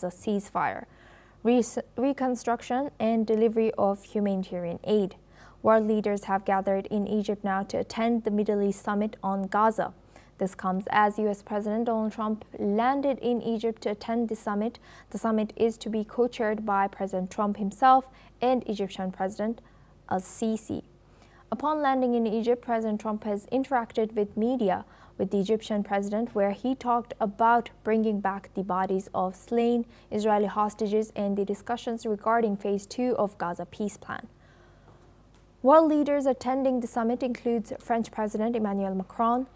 ceasefire, reconstruction, and delivery of humanitarian aid. World leaders have gathered in Egypt now to attend the Middle East Summit on Gaza. This comes as U.S. President Donald Trump landed in Egypt to attend the summit. The summit is to be co-chaired by President Trump himself and Egyptian President El-Sisi. Upon landing in Egypt, President Trump has interacted with media with the Egyptian president, where he talked about bringing back the bodies of slain Israeli hostages and the discussions regarding Phase 2 of Gaza peace plan. World leaders attending the summit includes French President Emmanuel Macron,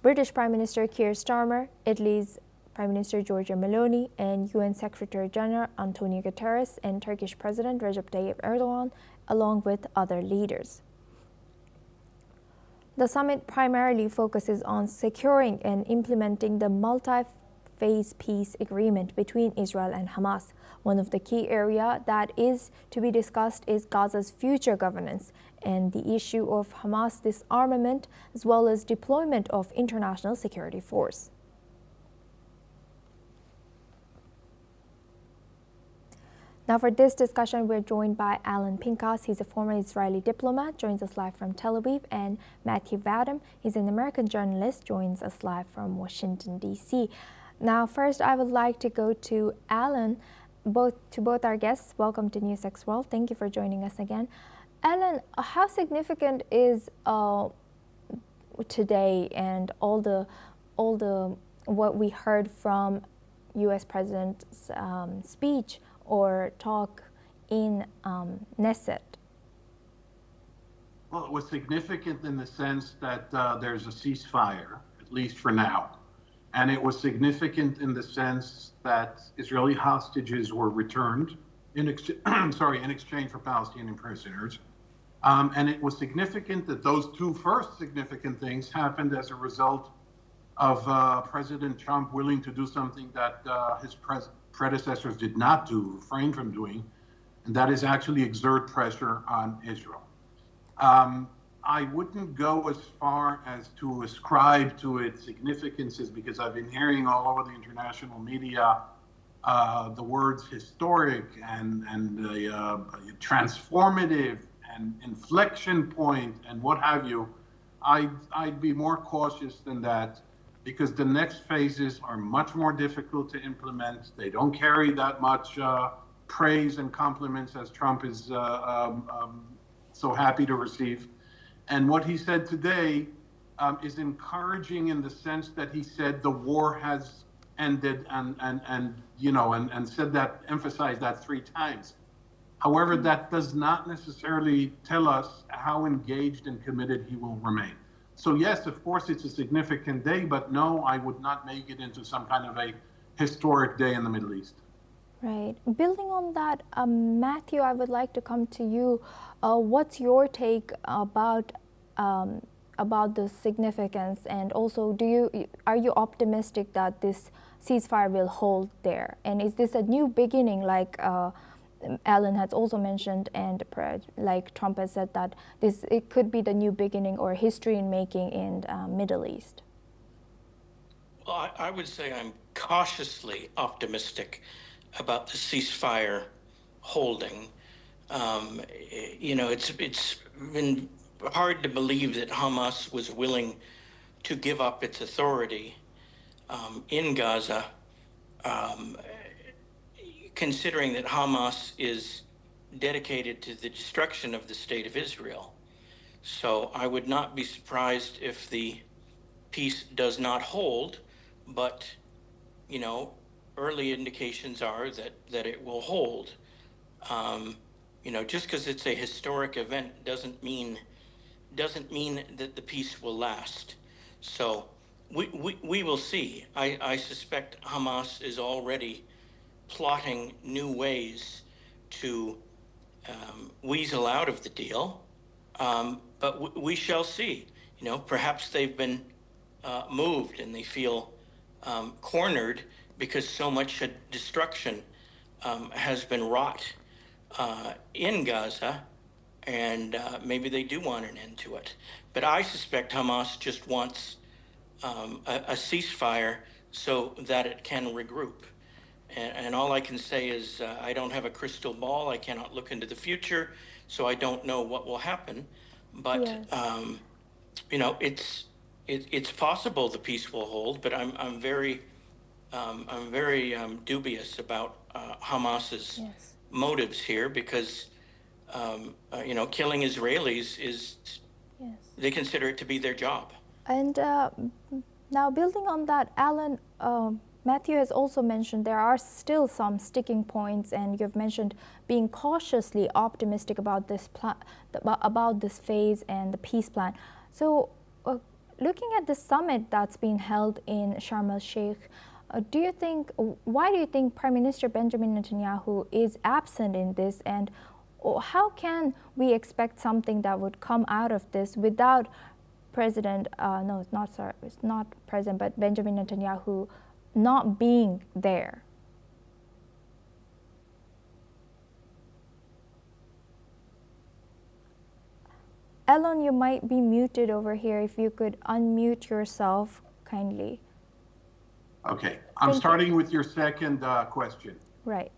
British Prime Minister Keir Starmer, Italy's Prime Minister Giorgia Meloni, and UN Secretary General Antonio Guterres and Turkish President Recep Tayyip Erdogan, along with other leaders. The summit primarily focuses on securing and implementing the multi-phase peace agreement between Israel and Hamas. One of the key areas that is to be discussed is Gaza's future governance and the issue of Hamas disarmament, as well as deployment of international security force. Now for this discussion, we're joined by Alan Pinkas. He's a former Israeli diplomat, joins us live from Tel Aviv, and Matthew Vadam. He's an American journalist, joins us live from Washington, D.C. Now, first, I would like to go to Alan. Both our guests, welcome to NewsX World. Thank you for joining us again. Alan, how significant is today and all the what we heard from U.S. President's speech or talk in Knesset? Well, it was significant in the sense that there's a ceasefire, at least for now. And it was significant in the sense that Israeli hostages were returned in exchange for Palestinian prisoners. And it was significant that those two first significant things happened as a result of President Trump willing to do something that his predecessors did not do, refrain from doing, and that is actually exert pressure on Israel. I wouldn't go as far as to ascribe to it significances, because I've been hearing all over the international media the words historic and transformative and inflection point and what have you. I'd be more cautious than that, because the next phases are much more difficult to implement. They don't carry that much praise and compliments as Trump is so happy to receive. And what he said today is encouraging in the sense that he said the war has ended and said that, emphasized that 3 times. However, that does not necessarily tell us how engaged and committed he will remain. So yes, of course, it's a significant day, but no, I would not make it into some kind of a historic day in the Middle East. Right. Building on that, Matthew, I would like to come to you. What's your take about the significance, and also are you optimistic that this ceasefire will hold there? And is this a new beginning, like Alan has also mentioned, and like Trump has said, that it could be the new beginning or history in making in Middle East? Well, I would say I'm cautiously optimistic about the ceasefire holding. It's been hard to believe that Hamas was willing to give up its authority in Gaza, considering that Hamas is dedicated to the destruction of the state of Israel. So I would not be surprised if the peace does not hold, but, early indications are that it will hold. Just because it's a historic event doesn't mean that the peace will last. So we will see. I suspect Hamas is already plotting new ways to weasel out of the deal, but we shall see. Perhaps they've been moved and they feel cornered because so much destruction has been wrought in Gaza, and maybe they do want an end to it. But I suspect Hamas just wants a ceasefire so that it can regroup. and all I can say is I don't have a crystal ball. I cannot look into the future, so I don't know what will happen. But Yes. you know, it's possible the peace will hold, but I'm very dubious about Hamas's Yes. motives here because you know, killing Israelis is, Yes. they consider it to be their job. And now, building on that, Alan, Matthew has also mentioned there are still some sticking points, and you've mentioned being cautiously optimistic about this about this phase and the peace plan. So, looking at the summit that's been held in Sharm El-Sheikh, why do you think Prime Minister Benjamin Netanyahu is absent in this, and how can we expect something that would come out of this without President, no, it's not, sorry, it's not President, but Benjamin Netanyahu not being there? Ellen, you might be muted over here. If you could unmute yourself kindly. Okay, I'm starting with your second question. Right.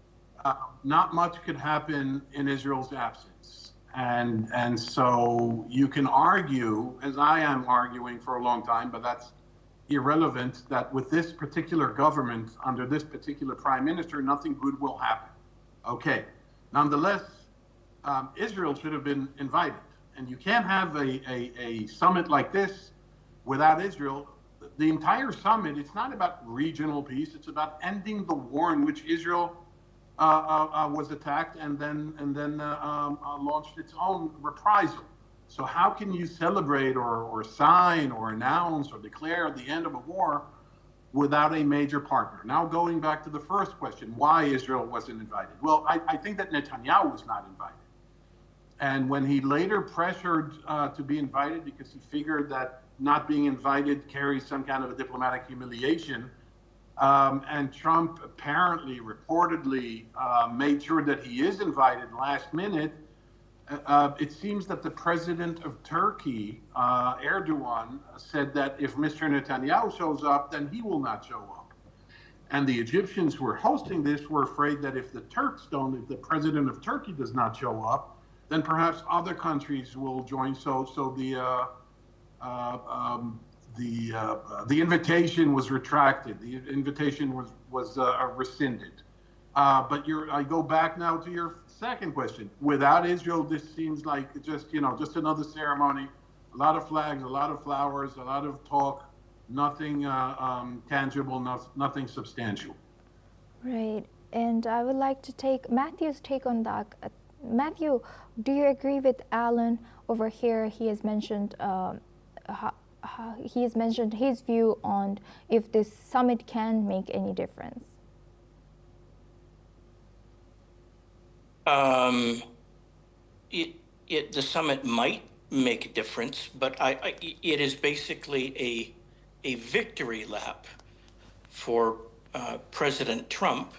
Not much could happen in Israel's absence. And so you can argue, as I am arguing for a long time, but that's irrelevant, that with this particular government, under this particular prime minister, nothing good will happen. Okay. Nonetheless, Israel should have been invited. And you can't have a summit like this without Israel. The entire summit, it's not about regional peace. It's about ending the war in which Israel was attacked and then launched its own reprisal. So how can you celebrate or sign or announce or declare the end of a war without a major partner? Now, going back to the first question, why Israel wasn't invited? Well, I think that Netanyahu was not invited. And when he later pressured to be invited because he figured that not being invited carries some kind of a diplomatic humiliation, and Trump apparently, reportedly, made sure that he is invited last minute, it seems that the president of Turkey, Erdogan, said that if Mr. Netanyahu shows up, then he will not show up. And the Egyptians who were hosting this were afraid that if the Turks don't, if the president of Turkey does not show up, then perhaps other countries will join. So the invitation was retracted. The invitation was rescinded. But I go back now to your second question. Without Israel, this seems like just another ceremony. A lot of flags, a lot of flowers, a lot of talk. Nothing tangible, nothing substantial. Right. And I would like to take Matthew's take on that. Matthew, do you agree with Alan over here? He has mentioned his view on if this summit can make any difference. The summit might make a difference, but it is basically a victory lap for President Trump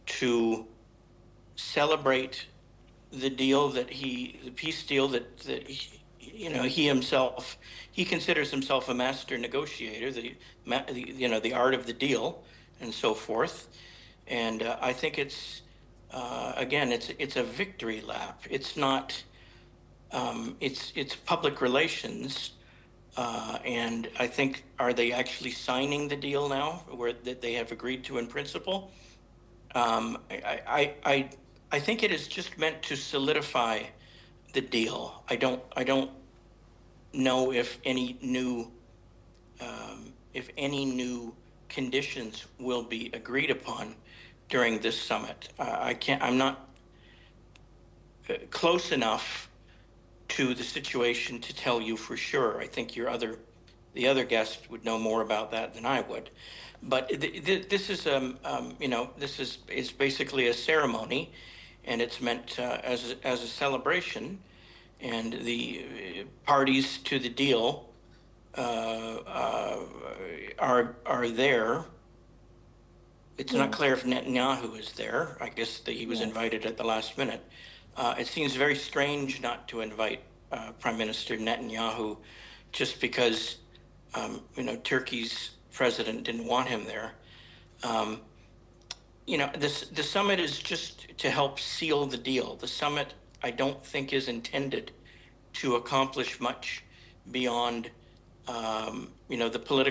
to celebrate the deal the peace deal that he considers himself a master negotiator, the art of the deal and so forth. And I think it's again, it's a victory lap. It's not, it's public relations. And I think, are they actually signing the deal now that they have agreed to in principle? I think it is just meant to solidify the deal. I don't know if any new conditions will be agreed upon during this summit. I'm not close enough to the situation to tell you for sure. I think the other guest would know more about that than I would. But this is is basically a ceremony, and it's meant as a celebration, and the parties to the deal are there. It's not clear if Netanyahu is there. I guess that he was invited at the last minute. It seems very strange not to invite Prime Minister Netanyahu just because Turkey's president didn't want him there. you know, the summit is just to help seal the deal. The summit, I don't think, is intended to accomplish much beyond, you know, the political